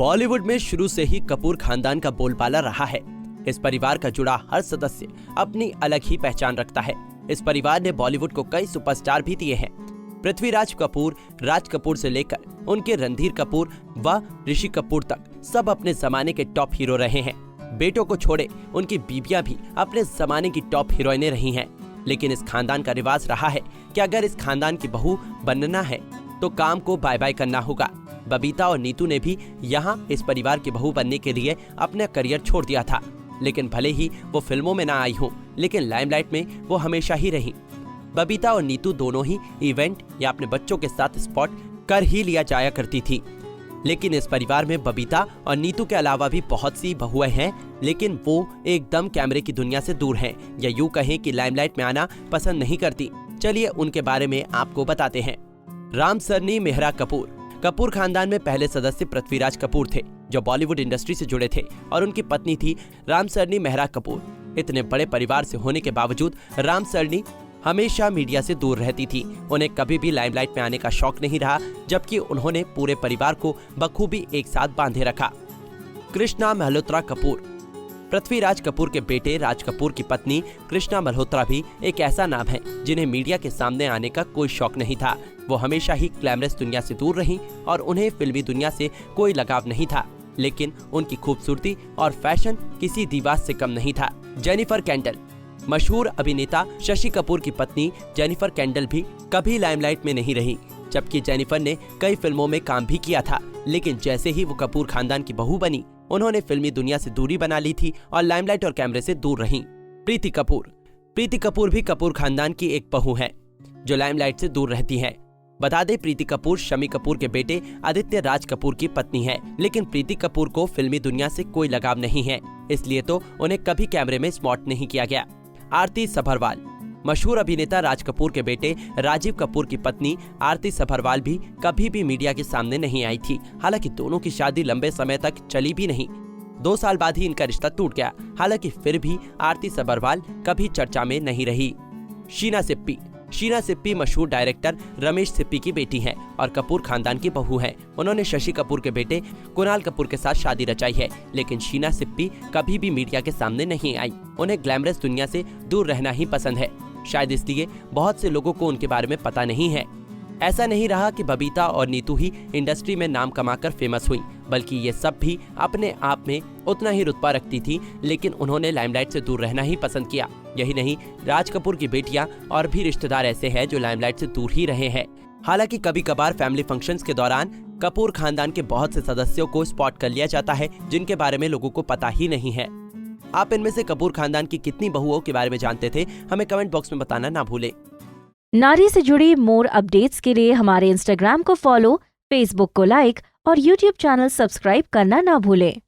बॉलीवुड में शुरू से ही कपूर खानदान का बोलबाला रहा है। इस परिवार का जुड़ा हर सदस्य अपनी अलग ही पहचान रखता है। इस परिवार ने बॉलीवुड को कई सुपरस्टार भी दिए हैं। पृथ्वीराज कपूर, राज कपूर से लेकर उनके रणधीर कपूर व ऋषि कपूर तक सब अपने जमाने के टॉप हीरो रहे हैं। बेटों को छोड़े उनकी बीबियां भी अपने जमाने की टॉप हीरोइनें रही हैं। लेकिन इस खानदान का रिवाज रहा है कि अगर इस खानदान की बहू बनना है तो काम को बाय बाय करना होगा। बबीता और नीतू ने भी यहाँ इस परिवार की बहू बनने के लिए अपना करियर छोड़ दिया था। लेकिन भले ही वो फिल्मों में ना आई हो, लेकिन लाइमलाइट में वो हमेशा ही रही। बबीता और नीतू दोनों ही इवेंट या अपने बच्चों के साथ स्पॉट कर ही लिया जाया करती थी। लेकिन इस परिवार में बबीता और नीतू के अलावा भी बहुत सी बहुएं हैं, लेकिन वो एकदम कैमरे की दुनिया से दूर हैं, या यूं कहें कि लाइमलाइट में आना पसंद नहीं करती। चलिए उनके बारे में आपको बताते हैं। रामसरनी मेहरा कपूर। कपूर खानदान में पहले सदस्य पृथ्वीराज कपूर थे, जो बॉलीवुड इंडस्ट्री से जुड़े थे, और उनकी पत्नी थी रामसरनी मेहरा कपूर। इतने बड़े परिवार से होने के बावजूद रामसरनी हमेशा मीडिया से दूर रहती थी। उन्हें कभी भी लाइमलाइट में आने का शौक नहीं रहा, जबकि उन्होंने पूरे परिवार को बखूबी एक साथ बांधे रखा। कृष्णा मल्होत्रा कपूर। पृथ्वीराज कपूर के बेटे राज कपूर की पत्नी कृष्णा मल्होत्रा भी एक ऐसा नाम है जिन्हें मीडिया के सामने आने का कोई शौक नहीं था। वो हमेशा ही ग्लैमरस दुनिया से दूर रहीं और उन्हें फिल्मी दुनिया से कोई लगाव नहीं था। लेकिन उनकी खूबसूरती और फैशन किसी दीवार से कम नहीं था। Jennifer candle. मशहूर अभिनेता शशि कपूर की पत्नी जेनिफर कैंडल भी कभी लाइमलाइट में नहीं रही, जबकि जेनिफर ने कई फिल्मों में काम भी किया था। लेकिन जैसे ही वो कपूर खानदान की बहू बनी, उन्होंने फिल्मी दुनिया से दूरी बना ली थी और लाइमलाइट और कैमरे से दूर रहीं। प्रीति कपूर। प्रीति कपूर भी कपूर खानदान की एक बहू है जो लाइमलाइट से दूर रहती है। बता दें, प्रीति कपूर शमी कपूर के बेटे आदित्य राज कपूर की पत्नी है। लेकिन प्रीति कपूर को फिल्मी दुनिया से कोई लगाव नहीं है, इसलिए तो उन्हें कभी कैमरे में स्पॉट नहीं किया गया। आरती सभरवाल। मशहूर अभिनेता राज कपूर के बेटे राजीव कपूर की पत्नी आरती सभरवाल भी कभी भी मीडिया के सामने नहीं आई थी। हालांकि दोनों की शादी लंबे समय तक चली भी नहीं। 2 साल बाद ही इनका रिश्ता टूट गया। हालांकि फिर भी आरती सभरवाल कभी चर्चा में नहीं रही। शीना सिप्पी। शीना सिप्पी मशहूर डायरेक्टर रमेश सिप्पी की बेटी हैं और कपूर खानदान की बहू हैं। उन्होंने शशि कपूर के बेटे कुणाल कपूर के साथ शादी रचाई है। लेकिन शीना सिप्पी कभी भी मीडिया के सामने नहीं आई। उन्हें ग्लैमरस दुनिया से दूर रहना ही पसंद है। शायद इसलिए बहुत से लोगों को उनके बारे में पता नहीं है। ऐसा नहीं रहा कि बबीता और नीतू ही इंडस्ट्री में नाम कमाकर फेमस हुई, बल्कि ये सब भी अपने आप में उतना ही रुतबा रखती थी। लेकिन उन्होंने लाइमलाइट से दूर रहना ही पसंद किया। यही नहीं, राज कपूर की बेटियां और भी रिश्तेदार ऐसे हैं जो लाइमलाइट से दूर ही रहे हैं। हालांकि कभी कभार फैमिली फंक्शंस के दौरान कपूर खानदान के बहुत से सदस्यों को स्पॉट कर लिया जाता है, जिनके बारे में लोगों को पता ही नहीं है। आप इनमें से कपूर खानदान की कितनी बहुओं के बारे में जानते थे? हमें कमेंट बॉक्स में बताना ना भूलें। नारी से जुड़ी मोर अपडेट्स के लिए हमारे इंस्टाग्राम को फॉलो, फेसबुक को लाइक और यूट्यूब चैनल सब्सक्राइब करना ना भूलें।